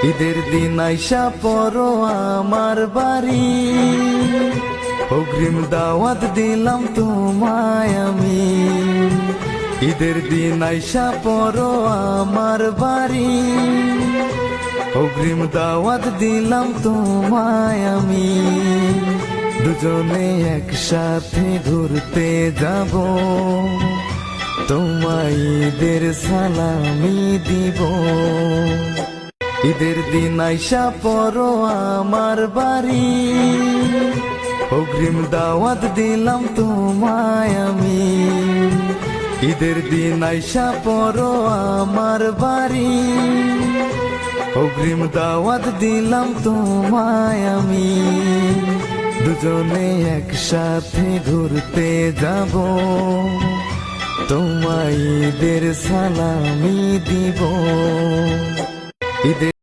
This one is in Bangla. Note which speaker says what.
Speaker 1: ঈদের দিন আইসা পড়ো আমার বাড়ি, অগ্রিম দাওয়াত দিলাম তোমায় আমি। ঈদের দিন আইসা পড়ো আমার বাড়ি, অগ্রিম দাওয়াত দিলাম তোমায় আমি। দুজনে একসাথে ঘুরতে যাব, তোমায় ঈদের সালামি দিব। ঈদের দিন আইসা পড়ো আমার বাড়ি, অগ্রিম দাওয়াত দিলাম তোমায় আমি। ঈদের দিন আইসা পড়ো আমার বাড়ি, অগ্রিম দাওয়াত দিলাম তোমায় আমি। দুজনে একসাথে ঘুরতে যাব, তোমায় ঈদের সালামি দিব। ঈদের